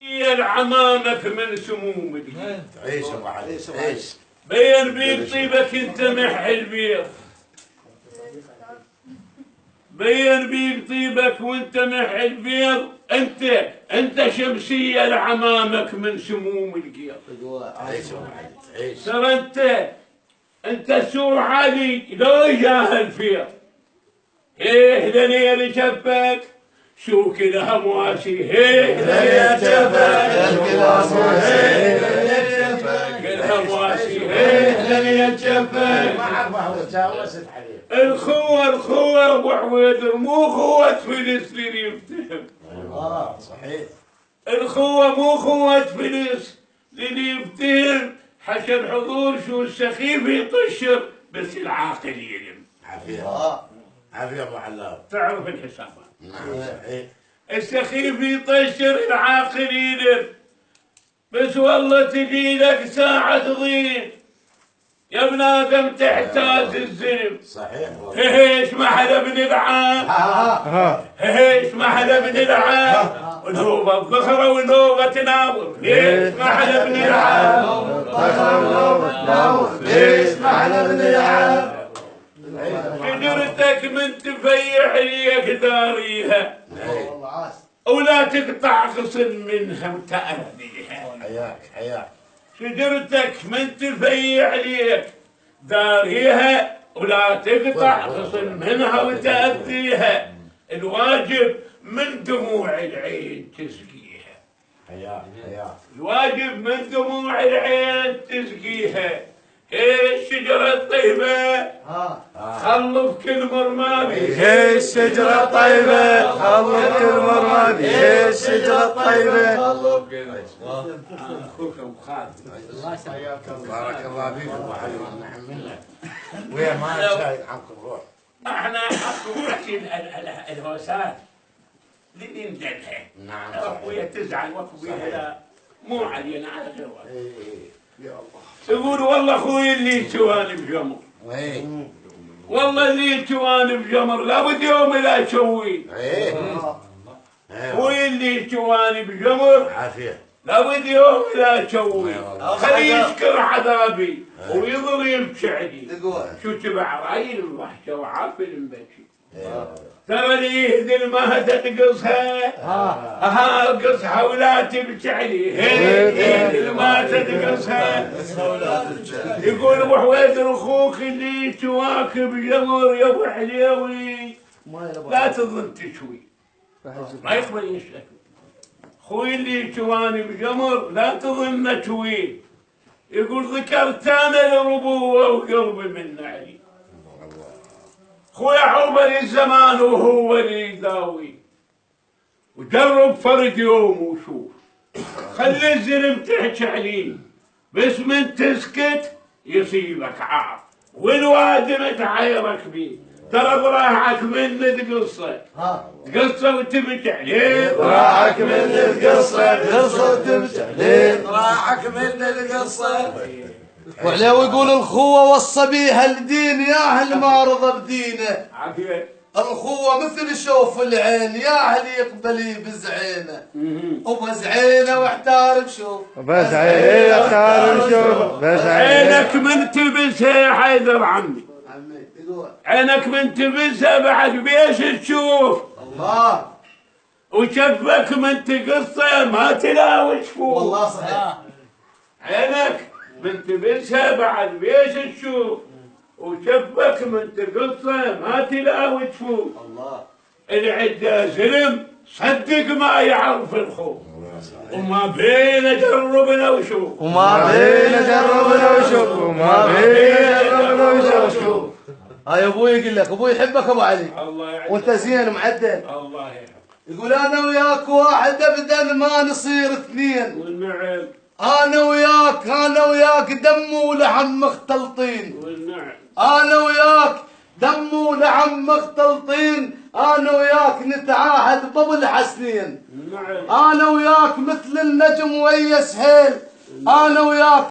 يا العمامك من سمومك عيش ابو علي عيش. بين بيك طيبك انت محي البيض، بين بيك طيبك وانت محي البيض. انت شمسية لعمامك من سموم القيض. عيش ابو علي عيش. ترى انت سوء علي لو جاه الفيض. ايه دنيا شفك شو كذا مواسي، هيه دنيا شفك كلها مواسي، هيه دنيا شفك. الخوة ابو حويدر مو خوة فلسطين يفتهم. صحيح. الخوة مو خوة فلسطين يفتهم. حتى الحضور شو السخيف يطشر بس العاقل يلم. عافية عافية ابو حلاوة. تعرف الحسابات. نعم صحيح. السخيف يطشر العاقل يلم، بس والله تجي لك ساعة تضيع يا ابن ادم تحتاج الزلم. صحيح. هيش محل ابن العام، هيش محل ابن العام، ونوبة الظهر ونوبة تناور. ليش محل ابن العام، ظهر ونوبة تناور. ليش محل ابن العام. شجرتك من تفيح ليك داريها، ولا تقطع غصن منها وتأذيها. حياك. شجرتك من تفيح ليك داريها، ولا تقطع غصن منها وتأذيها. الواجب من دموع العين تسقيها، حياك. الواجب من دموع العين تسقيها. هي الشجرة الطيبة خلف كل مرمى بي، هي الشجرة الطيبة خلف كل مرمى بي. هي الشجرة الطيبة خلف كل. اخوك ابو خالد بارك الله فيك ابو علي ونعم منك. ويا ما شايف عنكم روح. احنا حقكم الهوسات اللي ندلها. نعم اخويا تزعل واخويا لا، مو علينا على غير واحد. يا الله. يقول والله اخوي اللي تواني بجمر، والله اللي تواني بجمر لابد يوم لا اسوي. اخوي اللي تواني بجمر عافية. لابد يوم لا اسوي. خلي يشكر عذابي ويضرب بشعري. شو تبع راي الوحشه وعافي المبكي. ترى اللي يهدي ما تقصها، قصها ولا تبشعلي. يهدي ما تقصها. يقول ابو حويدر اخوك اللي تواكب جمر يا ابو حليوي لا تظن تشوي، ما يقبل يشتكي. اخوي اللي تواني بجمر لا تظن تشوي. يقول ذكرت انا الربوه وقلبي من علي. خويا عمر الزمان وهو اللي يداوي، وجرب فرد يوم وشوف. خلي الزلم تحكي عليه بس من تسكت يصيبك عار، والوادم تعايرك بيه. ترى براحك من تقصه وتبكي عليه. براحك من تقصه وتبكي عليه. راحك من القصة. وعليه يقول الخوة وصى بيها الدين يا اهل ما رضى بدينه. الخوة مثل شوف العين يا اهل يقبلي بزعينه. وبزعينه واحتار بشوف. بزعينه واحتار بشوف. عينك من تبسها يا حيدر عمي، عينك من تبسها بعد بيش تشوف. الله. وشفك من تقصه ما تلاوي تشوف. والله صحيح. عينك من تبسها بعد بيش تشوف، وشفك من تقصه ما تلاوي تشوف. الله. العده زلم صدق ما يعرف الخوف، وما بين جربنا وشوف. وما بين جربنا وشوف. وما بين جربنا وشوف. هاي ابوي يقول لك ابوي يحبك ابو علي. الله يعزك. وانت زين معدل. الله يحفظك. يقول انا وياك واحد ابدا ما نصير اثنين. والنعم. انا وياك دم ولحم مختلطين. والنعم. انا وياك دم ولحم مختلطين. انا وياك نتعاهد بابل حسنين. نعم. انا وياك مثل النجم ويا سهيل. انا وياك